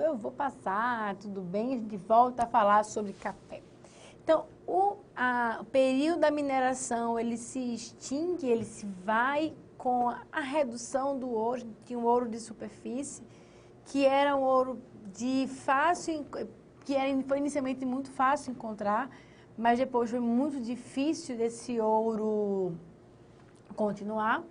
eu vou passar, tudo bem, a gente volta a falar sobre café. Então, o período da mineração, ele se extingue, ele se vai com a redução do ouro. Tinha um ouro de superfície, que era um ouro de fácil, foi inicialmente muito fácil encontrar, mas depois foi muito difícil desse ouro continuar.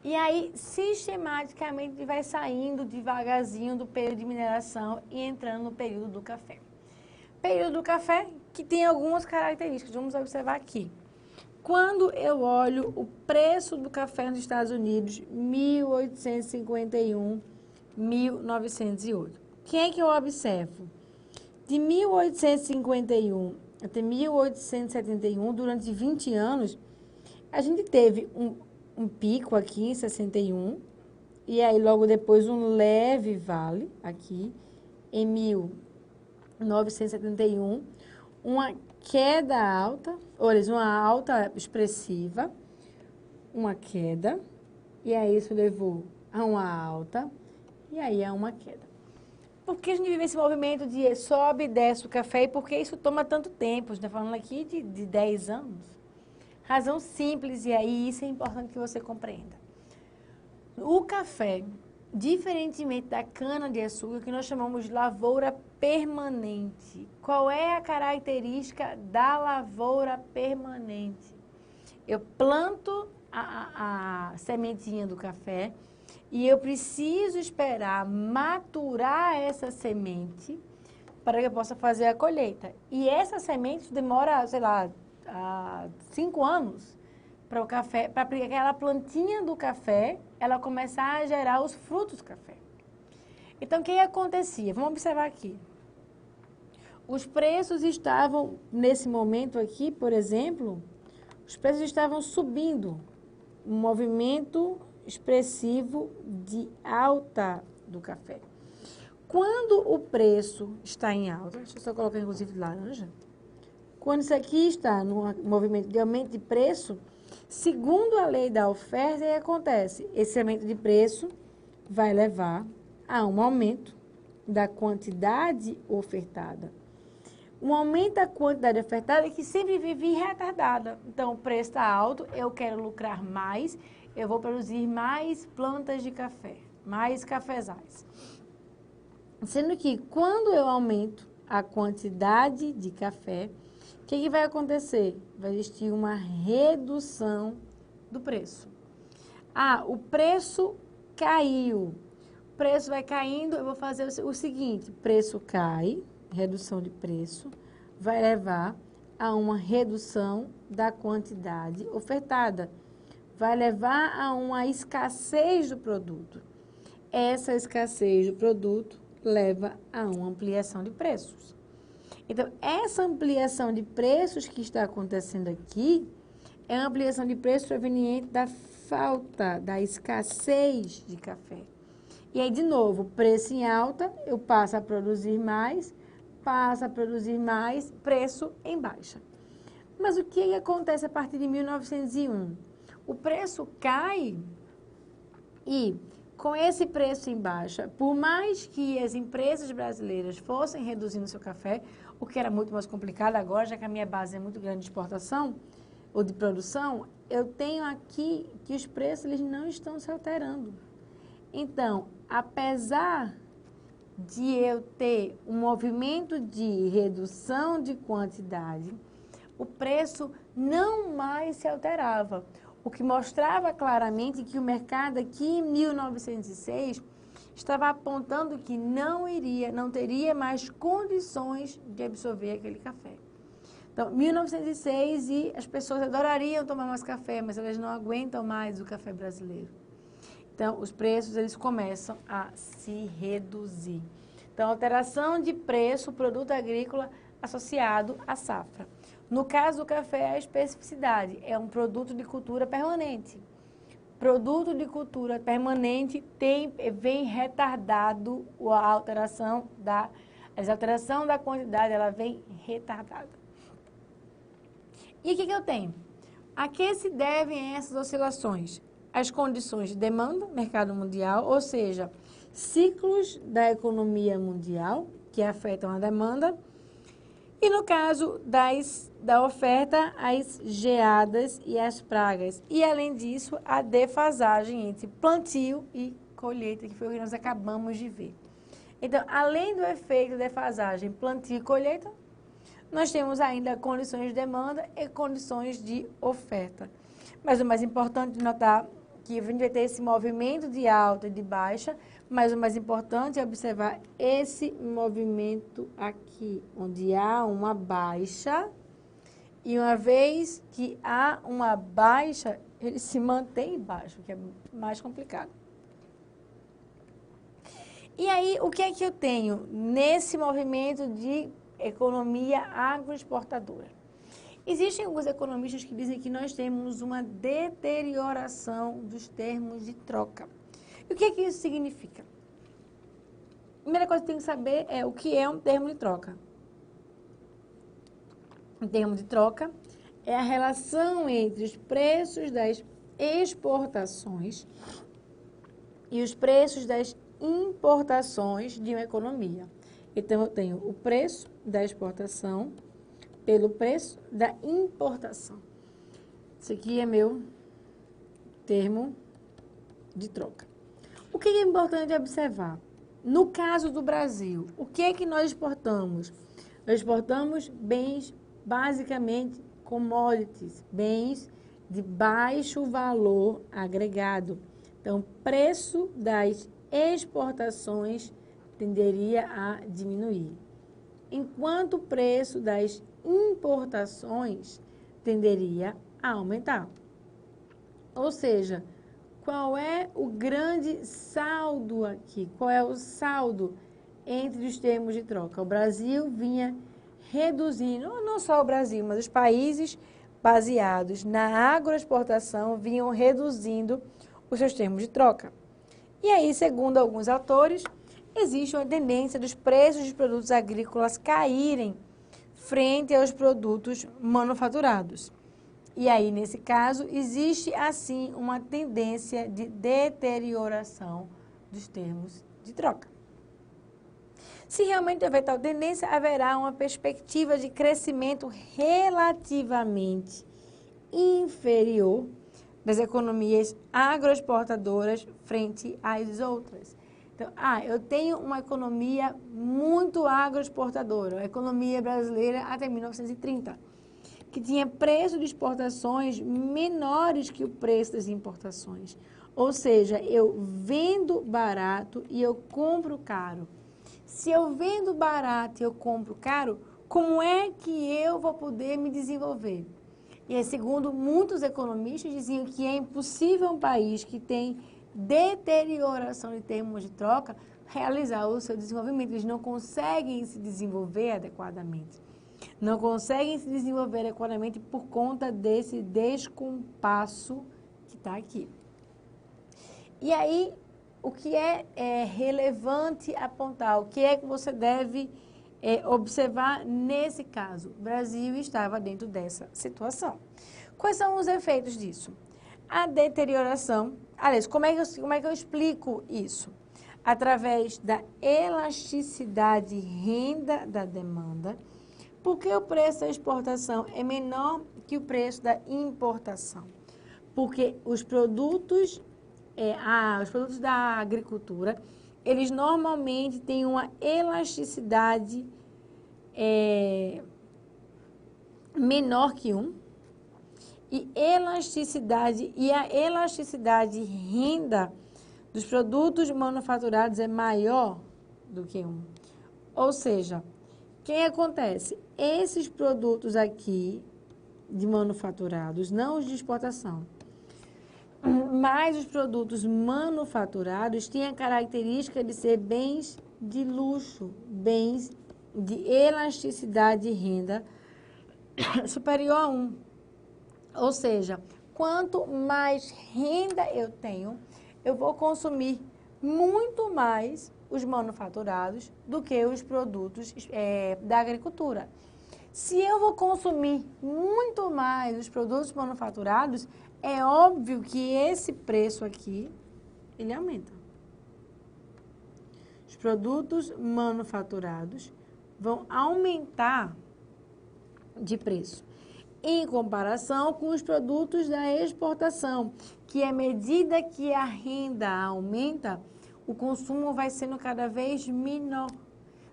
E aí, sistematicamente, vai saindo devagarzinho do período de mineração e entrando no período do café. Período do café que tem algumas características, vamos observar aqui. Quando eu olho o preço do café nos Estados Unidos, 1851, 1908. Quem é que eu observo? De 1851 até 1871, durante 20 anos, a gente teve um pico aqui em 61, e aí logo depois um leve vale aqui em 1971, uma queda alta, olha, uma alta expressiva, uma queda, e aí isso levou a uma alta, e aí a uma queda. Por que a gente vive esse movimento de sobe e desce o café e por que isso toma tanto tempo? A gente está falando aqui de 10 anos. Razão simples, e aí isso é importante que você compreenda. O café, diferentemente da cana-de-açúcar, que nós chamamos de lavoura permanente. Qual é a característica da lavoura permanente? Eu planto a sementinha do café e eu preciso esperar maturar essa semente para que eu possa fazer a colheita. E essa semente demora, sei lá, 5 anos para o café, para aquela plantinha do café, ela começar a gerar os frutos do café. Então, o que acontecia? Vamos observar aqui. Os preços estavam, nesse momento aqui, por exemplo, os preços estavam subindo. Um movimento expressivo de alta do café. Quando o preço está em alta, deixa eu só colocar inclusive de laranja. Quando isso aqui está no movimento de aumento de preço, segundo a lei da oferta, o que acontece? Esse aumento de preço vai levar a um aumento da quantidade ofertada. Um aumento da quantidade ofertada é que sempre vive retardada. Então, o preço está alto, eu quero lucrar mais, eu vou produzir mais plantas de café, mais cafezais. Sendo que, quando eu aumento a quantidade de café, o que vai acontecer? Vai existir uma redução do preço. O preço caiu. O preço vai caindo, eu vou fazer o seguinte, preço cai, redução de preço, vai levar a uma redução da quantidade ofertada. Vai levar a uma escassez do produto. Essa escassez do produto leva a uma ampliação de preços. Então, essa ampliação de preços que está acontecendo aqui é a ampliação de preços proveniente da falta, da escassez de café. E aí, de novo, preço em alta, eu passo a produzir mais, preço em baixa. Mas o que acontece a partir de 1901? O preço cai e, com esse preço em baixa, por mais que as empresas brasileiras fossem reduzindo seu café, o que era muito mais complicado agora, já que a minha base é muito grande de exportação ou de produção, eu tenho aqui que os preços eles não estão se alterando. Então, apesar de eu ter um movimento de redução de quantidade, o preço não mais se alterava. O que mostrava claramente que o mercado aqui em 1906 estava apontando que não teria mais condições de absorver aquele café. Então, 1906 e as pessoas adorariam tomar mais café, mas elas não aguentam mais o café brasileiro. Então, os preços eles começam a se reduzir. Então, alteração de preço, produto agrícola associado à safra. No caso do café, a especificidade é um produto de cultura permanente. Produto de cultura permanente vem retardado a alteração da quantidade, ela vem retardada. E o que eu tenho? A que se devem essas oscilações? as condições de demanda, mercado mundial, ou seja, ciclos da economia mundial que afetam a demanda. E no caso da oferta, as geadas e as pragas. E, além disso, a defasagem entre plantio e colheita, que foi o que nós acabamos de ver. Então, além do efeito defasagem, plantio e colheita, nós temos ainda condições de demanda e condições de oferta. Mas o mais importante de notar que a gente vai ter esse movimento de alta e de baixa, mas o mais importante é observar esse movimento aqui, onde há uma baixa, e uma vez que há uma baixa, ele se mantém baixo, que é mais complicado. E aí, o que é que eu tenho nesse movimento de economia agroexportadora? Existem alguns economistas que dizem que nós temos uma deterioração dos termos de troca. E o que é que isso significa? A primeira coisa que tem que saber é o que é um termo de troca. Um termo de troca é a relação entre os preços das exportações e os preços das importações de uma economia. Então, eu tenho o preço da exportação pelo preço da importação. Isso aqui é meu termo de troca. O que é importante observar? No caso do Brasil, o que é que nós exportamos? Nós exportamos bens, basicamente, commodities, bens de baixo valor agregado. Então, preço das exportações tenderia a diminuir, enquanto o preço das importações tenderia a aumentar. Ou seja, qual é o grande saldo aqui? Qual é o saldo entre os termos de troca? O Brasil vinha reduzindo, não só o Brasil, mas os países baseados na agroexportação vinham reduzindo os seus termos de troca. E aí, segundo alguns autores, existe uma tendência dos preços dos produtos agrícolas caírem frente aos produtos manufaturados. E aí, nesse caso, existe, assim, uma tendência de deterioração dos termos de troca. Se realmente houver tal tendência, haverá uma perspectiva de crescimento relativamente inferior das economias agroexportadoras frente às outras. Então, eu tenho uma economia muito agroexportadora, a economia brasileira até 1930, que tinha preço de exportações menores que o preço das importações. Ou seja, eu vendo barato e eu compro caro. Se eu vendo barato e eu compro caro, como é que eu vou poder me desenvolver? E aí, segundo muitos economistas, diziam que é impossível um país que tem deterioração de termos de troca realizar o seu desenvolvimento. Eles não conseguem se desenvolver adequadamente. Não conseguem se desenvolver adequadamente por conta desse descompasso que está aqui. E aí, o que é relevante apontar? O que é que você deve observar nesse caso? O Brasil estava dentro dessa situação. Quais são os efeitos disso? A deterioração. Aliás, como é que eu explico isso? Através da elasticidade renda da demanda. Porque o preço da exportação é menor que o preço da importação? Porque os produtos da agricultura, eles normalmente têm uma elasticidade menor que 1. E a elasticidade renda dos produtos manufaturados é maior do que 1. Ou seja, o que acontece? Esses produtos aqui de manufaturados, não os de exportação, mas os produtos manufaturados têm a característica de ser bens de luxo, bens de elasticidade de renda superior a 1. Ou seja, quanto mais renda eu tenho, eu vou consumir muito mais os manufaturados do que os produtos da agricultura. Se eu vou consumir muito mais os produtos manufaturados, é óbvio que esse preço aqui, ele aumenta. Os produtos manufaturados vão aumentar de preço, em comparação com os produtos da exportação, que à medida que a renda aumenta, o consumo vai sendo cada vez menor.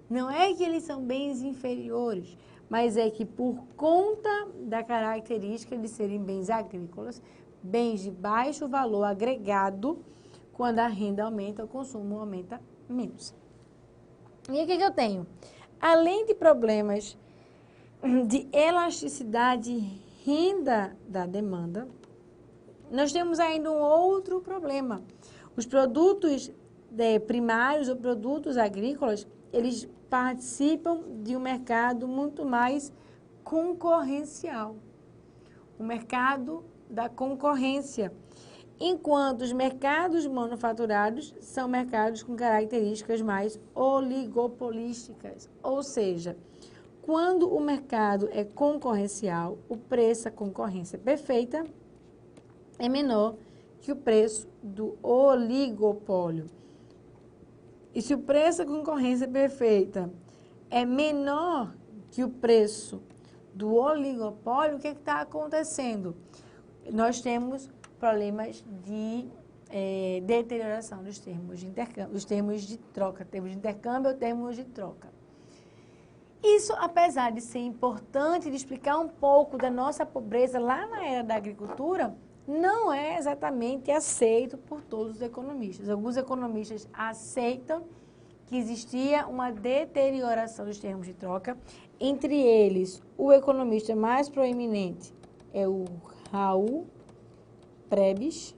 Não é que eles são bens inferiores, mas é que por conta da característica de serem bens agrícolas, bens de baixo valor agregado, quando a renda aumenta, o consumo aumenta menos. E o que eu tenho? Além de problemas de elasticidade e renda da demanda, nós temos ainda um outro problema. Os produtos primários ou produtos agrícolas, eles participam de um mercado muito mais concorrencial. O mercado da concorrência. Enquanto os mercados manufaturados são mercados com características mais oligopolísticas. Ou seja, quando o mercado é concorrencial, o preço, a concorrência perfeita, é menor que o preço do oligopólio. E se o preço da concorrência perfeita é menor que o preço do oligopólio, o que está acontecendo? Nós temos problemas de deterioração dos termos de intercâmbio, os termos de troca, termos de intercâmbio ou termos de troca. Isso, apesar de ser importante de explicar um pouco da nossa pobreza lá na era da agricultura, não é exatamente aceito por todos os economistas. Alguns economistas aceitam que existia uma deterioração dos termos de troca. Entre eles, o economista mais proeminente é o Raul Prebisch.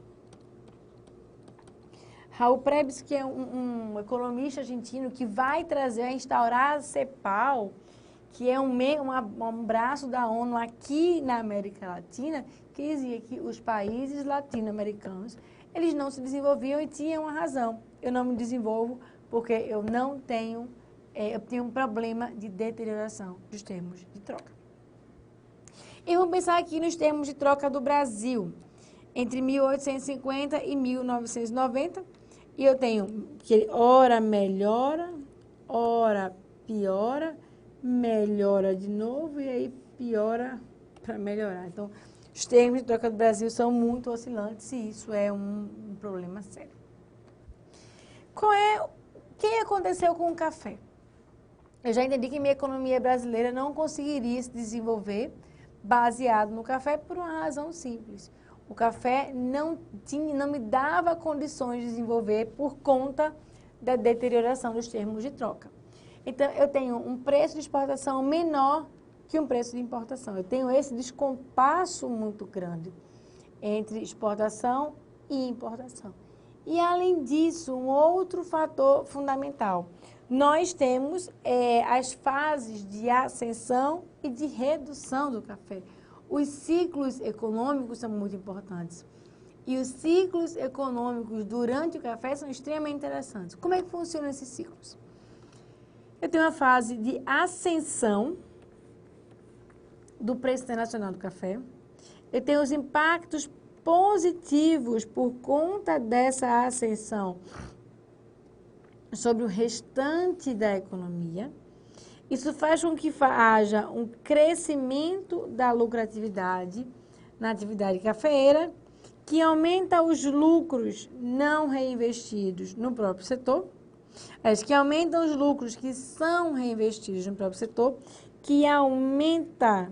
Raul Prebisch, que é um economista argentino que vai instaurar a CEPAL, que é um braço da ONU aqui na América Latina, que dizia que os países latino-americanos, eles não se desenvolviam e tinham uma razão. Eu não me desenvolvo porque eu tenho um problema de deterioração dos termos de troca. E vamos pensar aqui nos termos de troca do Brasil, entre 1850 e 1990, e eu tenho que ora melhora, ora piora, melhora de novo e aí piora para melhorar. Então, os termos de troca do Brasil são muito oscilantes e isso é um problema sério. O que aconteceu com o café? Eu já entendi que minha economia brasileira não conseguiria se desenvolver baseado no café por uma razão simples. O café não me dava condições de desenvolver por conta da deterioração dos termos de troca. Então, eu tenho um preço de exportação menor que um preço de importação. Eu tenho esse descompasso muito grande entre exportação e importação. E, além disso, um outro fator fundamental. Nós temos as fases de ascensão e de redução do café. Os ciclos econômicos são muito importantes. E os ciclos econômicos durante o café são extremamente interessantes. Como é que funcionam esses ciclos? Eu tenho uma fase de ascensão do preço internacional do café. Eu tenho os impactos positivos por conta dessa ascensão sobre o restante da economia. Isso faz com que haja um crescimento da lucratividade na atividade cafeeira, que aumenta os lucros não reinvestidos no próprio setor, que aumentam os lucros que são reinvestidos no próprio setor, que aumenta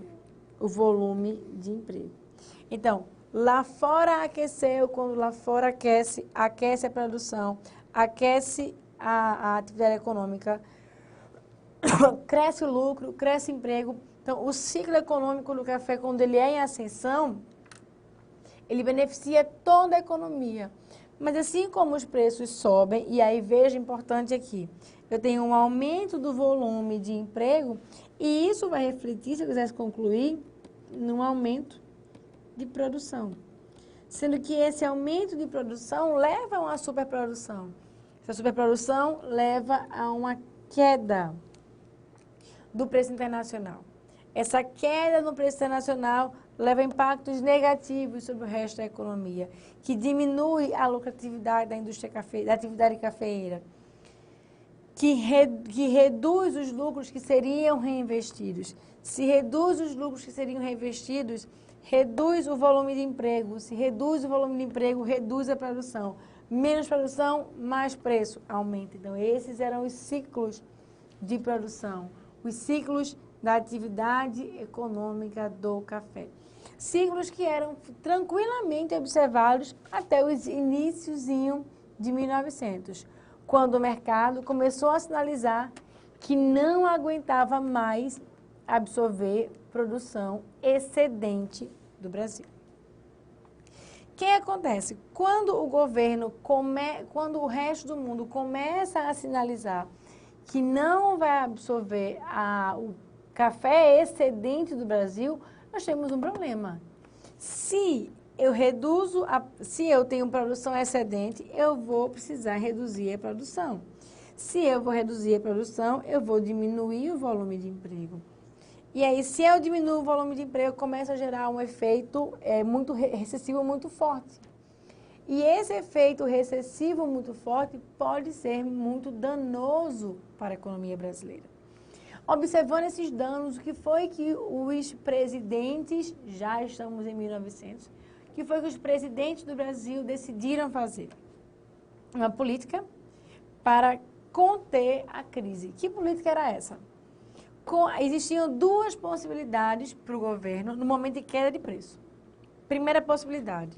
o volume de emprego. Então, lá fora aqueceu, quando lá fora aquece a produção, aquece a atividade econômica, cresce o lucro, cresce o emprego. Então, o ciclo econômico do café, quando ele é em ascensão, ele beneficia toda a economia. Mas assim como os preços sobem, e aí veja importante aqui, eu tenho um aumento do volume de emprego, e isso vai refletir, se eu quisesse concluir, num aumento de produção. Sendo que esse aumento de produção leva a uma superprodução. Essa superprodução leva a uma queda do preço internacional. Essa queda no preço internacional leva impactos negativos sobre o resto da economia, que diminui a lucratividade da indústria da atividade cafeeira, que reduz os lucros que seriam reinvestidos. Se reduz os lucros que seriam reinvestidos, reduz o volume de emprego. Se reduz o volume de emprego, reduz a produção. Menos produção, mais preço aumenta. Então, esses eram os ciclos de produção, os ciclos da atividade econômica do café. Ciclos que eram tranquilamente observados até os iniciozinho de 1900, quando o mercado começou a sinalizar que não aguentava mais absorver produção excedente do Brasil. O que acontece? Quando o governo, quando o resto do mundo começa a sinalizar que não vai absorver o café excedente do Brasil, nós temos um problema. Se eu tenho produção excedente, eu vou precisar reduzir a produção. Se eu vou reduzir a produção, eu vou diminuir o volume de emprego. E aí, se eu diminuo o volume de emprego, começa a gerar um efeito muito recessivo muito forte. E esse efeito recessivo muito forte pode ser muito danoso para a economia brasileira. Observando esses danos, o que foi que os presidentes, já estamos em 1900, o que foi que os presidentes do Brasil decidiram fazer? Uma política para conter a crise. Que política era essa? Existiam duas possibilidades para o governo no momento de queda de preço. Primeira possibilidade,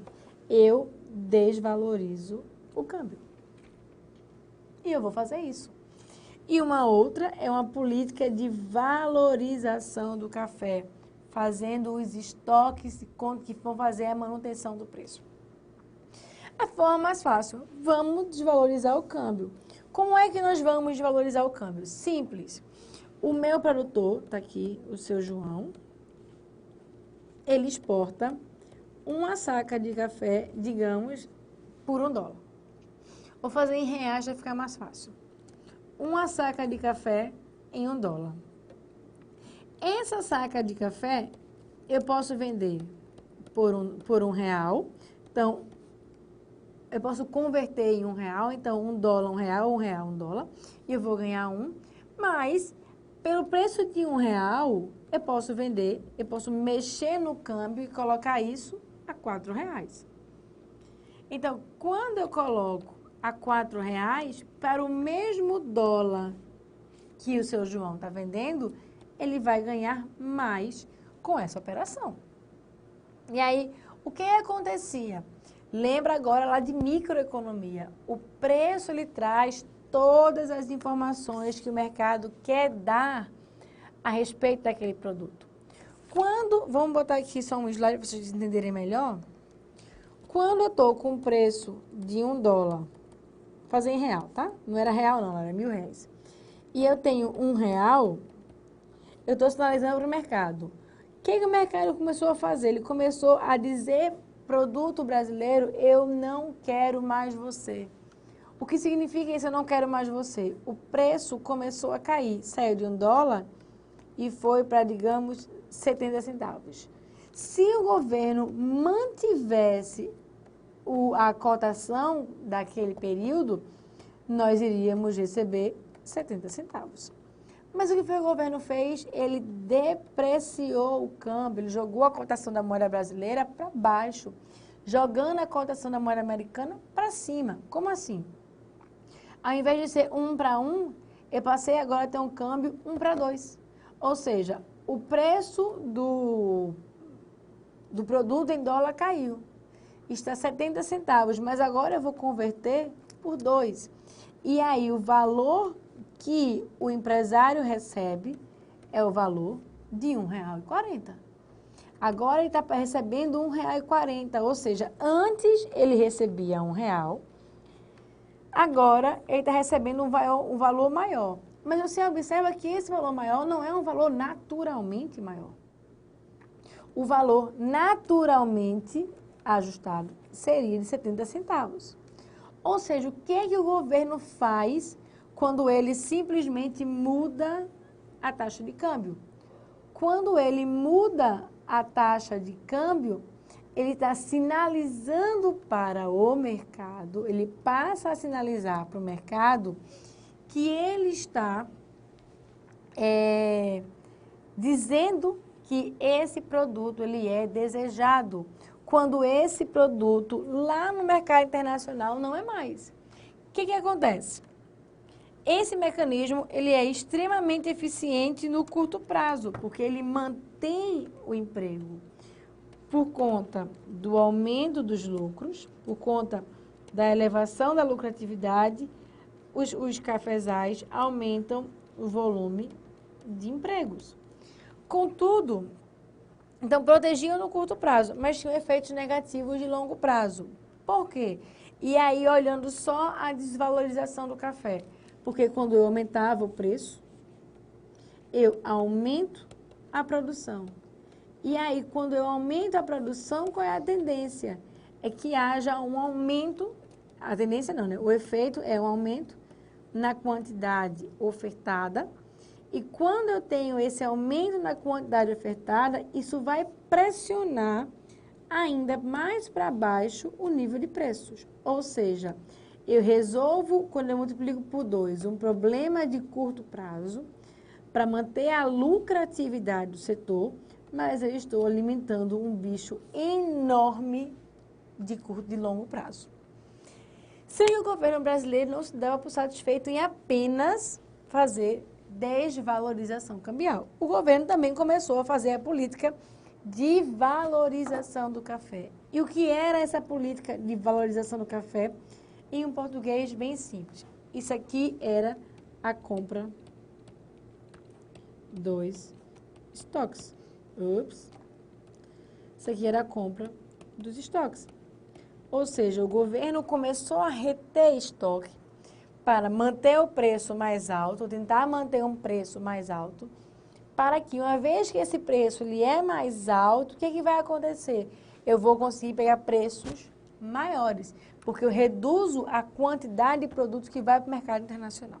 eu desvalorizo o câmbio. E eu vou fazer isso. E uma outra é uma política de valorização do café, fazendo os estoques que vão fazer a manutenção do preço. A forma mais fácil, vamos desvalorizar o câmbio. Como é que nós vamos desvalorizar o câmbio? Simples. O meu produtor, está aqui, o seu João, ele exporta uma saca de café, digamos, por $1. Vou fazer em reais, vai ficar mais fácil. Uma saca de café em $1. Essa saca de café, eu posso vender por R$1. Então, eu posso converter em R$1. Então, $1, R$1, R$1, $1. E eu vou ganhar mas pelo preço de R$1, eu posso vender, eu posso mexer no câmbio e colocar isso a R$4. Então, quando eu coloco a R$4, para o mesmo dólar que o seu João está vendendo, ele vai ganhar mais com essa operação. E aí, o que acontecia? Lembra agora lá de microeconomia. O preço, ele traz todas as informações que o mercado quer dar a respeito daquele produto. Vamos botar aqui só um slide para vocês entenderem melhor. Quando eu estou com o preço de $1, vou fazer em real, tá? Não era real não, era R$1.000. E eu tenho R$1, eu estou sinalizando para o mercado. O que o mercado começou a fazer? Ele começou a dizer, produto brasileiro, eu não quero mais você. O que significa isso, eu não quero mais você? O preço começou a cair, saiu de $1 e foi para, digamos, 70 centavos. Se o governo mantivesse a cotação daquele período, nós iríamos receber 70 centavos. Mas o que foi que o governo fez? Ele depreciou o câmbio, ele jogou a cotação da moeda brasileira para baixo, jogando a cotação da moeda americana para cima. Como assim? Ao invés de ser 1 para 1, eu passei agora a ter um câmbio 1 para 2. Ou seja, o preço do produto em dólar caiu. Está 70 centavos, mas agora eu vou converter por 2. E aí o valor que o empresário recebe é o valor de R$1,40. Agora ele está recebendo R$1,40, ou seja, antes ele recebia R$1, agora ele está recebendo um valor maior. Mas você observa que esse valor maior não é um valor naturalmente maior. O valor naturalmente ajustado seria de 70 centavos. Ou seja, o que é que o governo faz quando ele simplesmente muda a taxa de câmbio? Quando ele muda a taxa de câmbio, ele está sinalizando para o mercado, ele passa a sinalizar para o mercado que ele está dizendo que esse produto ele é desejado, quando esse produto lá no mercado internacional não é mais. O que acontece? Esse mecanismo ele é extremamente eficiente no curto prazo, porque ele mantém o emprego por conta do aumento dos lucros, por conta da elevação da lucratividade, os cafezais aumentam o volume de empregos. Contudo, então protegiam no curto prazo, mas tinham efeitos negativos de longo prazo. Por quê? E aí, olhando só a desvalorização do café. Porque quando eu aumentava o preço, eu aumento a produção. E aí, quando eu aumento a produção, qual é a tendência? É que haja um aumento, a tendência não, né? O efeito é um aumento na quantidade ofertada. E quando eu tenho esse aumento na quantidade ofertada, isso vai pressionar ainda mais para baixo o nível de preços. Ou seja, eu resolvo, quando eu multiplico por 2, um problema de curto prazo para manter a lucratividade do setor, mas eu estou alimentando um bicho enorme de longo prazo. Sendo que o governo brasileiro não se dava por satisfeito em apenas fazer desvalorização cambial. O governo também começou a fazer a política de valorização do café. E o que era essa política de valorização do café? Em um português bem simples. Isso aqui era a compra dos estoques. Isso aqui era a compra dos estoques. Ou seja, o governo começou a reter estoque para manter o preço mais alto, tentar manter um preço mais alto, para que uma vez que esse preço ele é mais alto, o que vai acontecer? Eu vou conseguir pegar preços maiores, porque eu reduzo a quantidade de produtos que vai para o mercado internacional.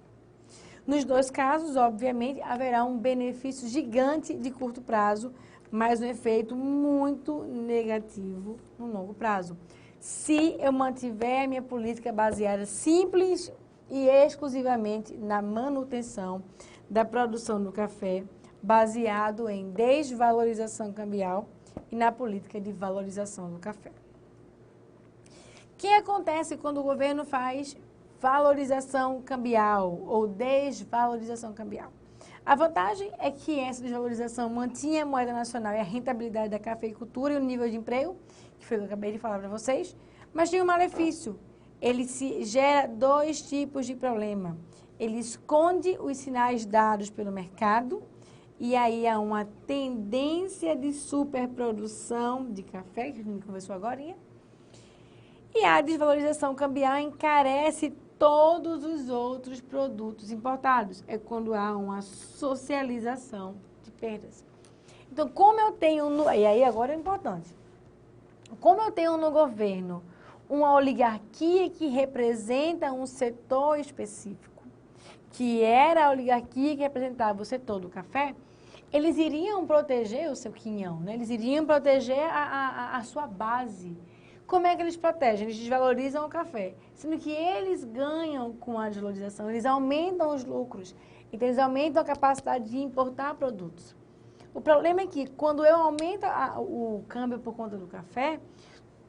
Nos dois casos, obviamente, haverá um benefício gigante de curto prazo, mas um efeito muito negativo no longo prazo. Se eu mantiver a minha política baseada simples e exclusivamente na manutenção da produção do café, baseado em desvalorização cambial e na política de valorização do café. O que acontece quando o governo faz valorização cambial ou desvalorização cambial? A vantagem é que essa desvalorização mantinha a moeda nacional e a rentabilidade da cafeicultura e o nível de emprego, que foi o que eu acabei de falar para vocês, mas tinha um malefício. Ele gera dois tipos de problema. Ele esconde os sinais dados pelo mercado e aí há uma tendência de superprodução de café, que a gente conversou agora. E a desvalorização cambial encarece todos os outros produtos importados. É quando há uma socialização de perdas. Então, como eu tenho... E aí agora é importante. Como eu tenho no governo uma oligarquia que representa um setor específico, que era a oligarquia que representava o setor do café, eles iriam proteger o seu quinhão, né? Eles iriam proteger a sua base. Como é que eles protegem? Eles desvalorizam o café, sendo que eles ganham com a desvalorização, eles aumentam os lucros, então eles aumentam a capacidade de importar produtos. O problema é que quando eu aumento o câmbio por conta do café,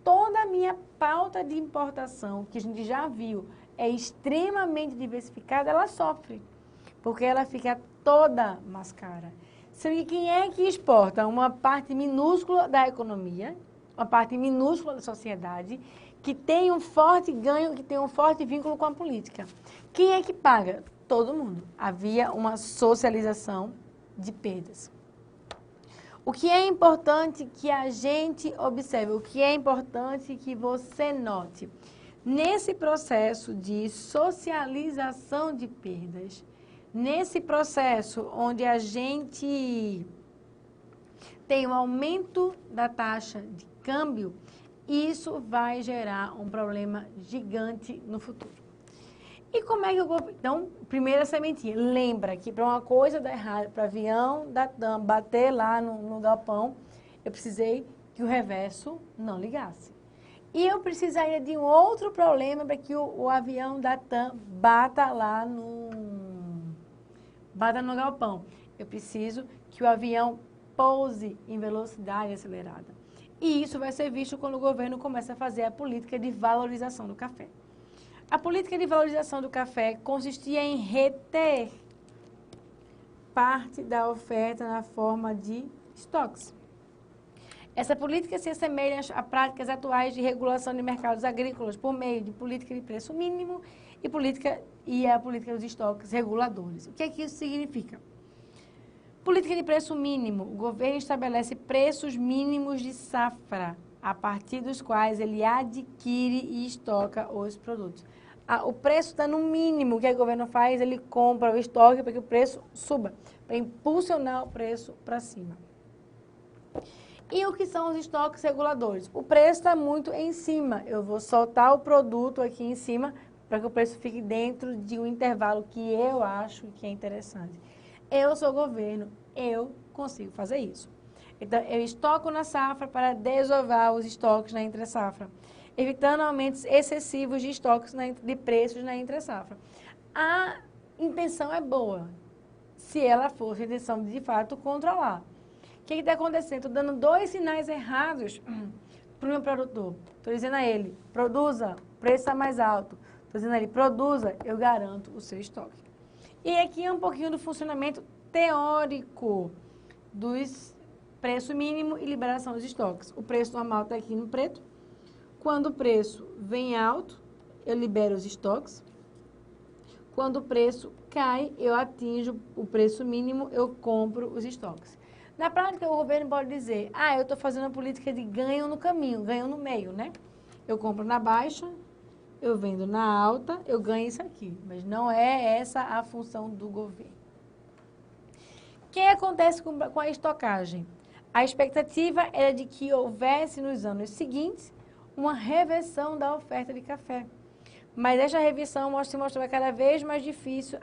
toda a minha pauta de importação, que a gente já viu, é extremamente diversificada, ela sofre, porque ela fica toda mais cara. Sendo que quem é que exporta? Uma parte minúscula da economia, uma parte minúscula da sociedade, que tem um forte ganho, que tem um forte vínculo com a política. Quem é que paga? Todo mundo. Havia uma socialização de perdas. O que é importante que a gente observe, o que é importante que você note, nesse processo de socialização de perdas, nesse processo onde a gente tem um aumento da taxa de câmbio, isso vai gerar um problema gigante no futuro. E como é que eu vou... Então, primeira sementinha. Lembra que para uma coisa dar errado, para o avião da TAM bater lá no galpão, eu precisei que o reverso não ligasse. E eu precisaria de um outro problema para que o avião da TAM bata no galpão. Eu preciso que o avião pouse em velocidade acelerada. E isso vai ser visto quando o governo começa a fazer a política de valorização do café. A política de valorização do café consistia em reter parte da oferta na forma de estoques. Essa política se assemelha a práticas atuais de regulação de mercados agrícolas por meio de política de preço mínimo e a política dos estoques reguladores. O que é que isso significa? Política de preço mínimo. O governo estabelece preços mínimos de safra, a partir dos quais ele adquire e estoca os produtos. O preço está no mínimo. O que o governo faz? Ele compra o estoque para que o preço suba, para impulsionar o preço para cima. E o que são os estoques reguladores? O preço está muito em cima. Eu vou soltar o produto aqui em cima para que o preço fique dentro de um intervalo que eu acho que é interessante. Eu sou governo, eu consigo fazer isso. Então, eu estoco na safra para desovar os estoques na entre-safra, evitando aumentos excessivos de estoques de preços na entre-safra. A intenção é boa, se ela for a intenção de fato controlar. O que está acontecendo? Estou dando 2 sinais errados para o meu produtor. Estou dizendo a ele, produza, o preço está mais alto. Estou dizendo a ele, produza, eu garanto o seu estoque. E aqui é um pouquinho do funcionamento teórico dos preço mínimo e liberação dos estoques. O preço normal está aqui no preto. Quando o preço vem alto, eu libero os estoques. Quando o preço cai, eu atinjo o preço mínimo, eu compro os estoques. Na prática, o governo pode dizer, eu estou fazendo uma política de ganho no caminho, ganho no meio, né? Eu compro na baixa, eu vendo na alta, eu ganho isso aqui. Mas não é essa a função do governo. O que acontece com a estocagem? A expectativa era de que houvesse nos anos seguintes uma reversão da oferta de café. Mas esta reversão se mostrava cada vez mais difícil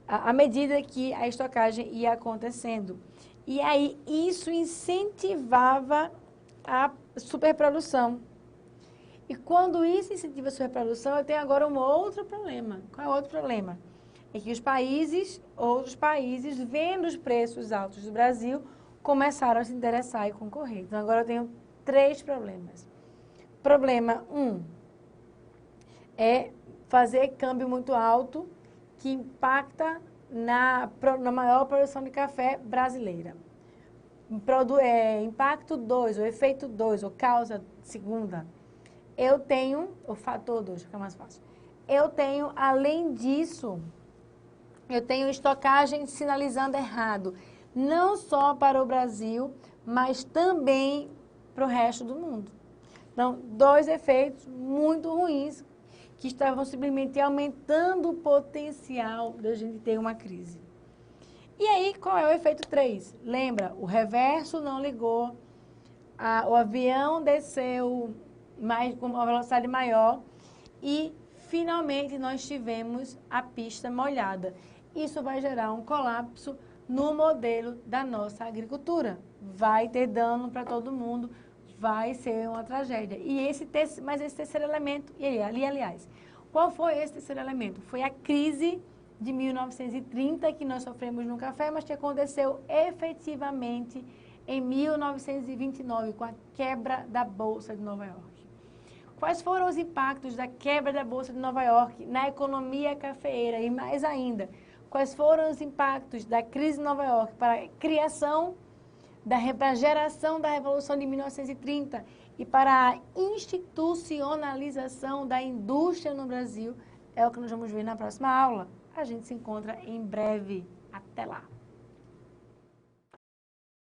à medida que a estocagem ia acontecendo. E aí isso incentivava a superprodução. E quando isso incentiva a superprodução, eu tenho agora um outro problema. Qual é o outro problema? É que outros países, vendo os preços altos do Brasil, começaram a se interessar e concorrer. Então, agora eu tenho 3 problemas. Problema 1 é fazer câmbio muito alto que impacta na maior produção de café brasileira. Impacto 2, ou efeito 2, ou causa segunda. Eu tenho, o fator 2, fica mais fácil. Eu tenho, além disso, eu tenho estocagem sinalizando errado. Não só para o Brasil, mas também para o resto do mundo. Então, 2 efeitos muito ruins que estavam simplesmente aumentando o potencial da gente ter uma crise. E aí, qual é o efeito 3? Lembra, o reverso não ligou, o avião desceu com uma velocidade maior e, finalmente, nós tivemos a pista molhada. Isso vai gerar um colapso no modelo da nossa agricultura. Vai ter dano para todo mundo, vai ser uma tragédia. Mas esse terceiro elemento, aliás, qual foi esse terceiro elemento? Foi a crise de 1930 que nós sofremos no café, mas que aconteceu efetivamente em 1929, com a quebra da Bolsa de Nova York. Quais foram os impactos da quebra da Bolsa de Nova York na economia cafeeira? E mais ainda, quais foram os impactos da crise de Nova York para a criação, para a geração da Revolução de 1930 e para a institucionalização da indústria no Brasil? É o que nós vamos ver na próxima aula. A gente se encontra em breve. Até lá!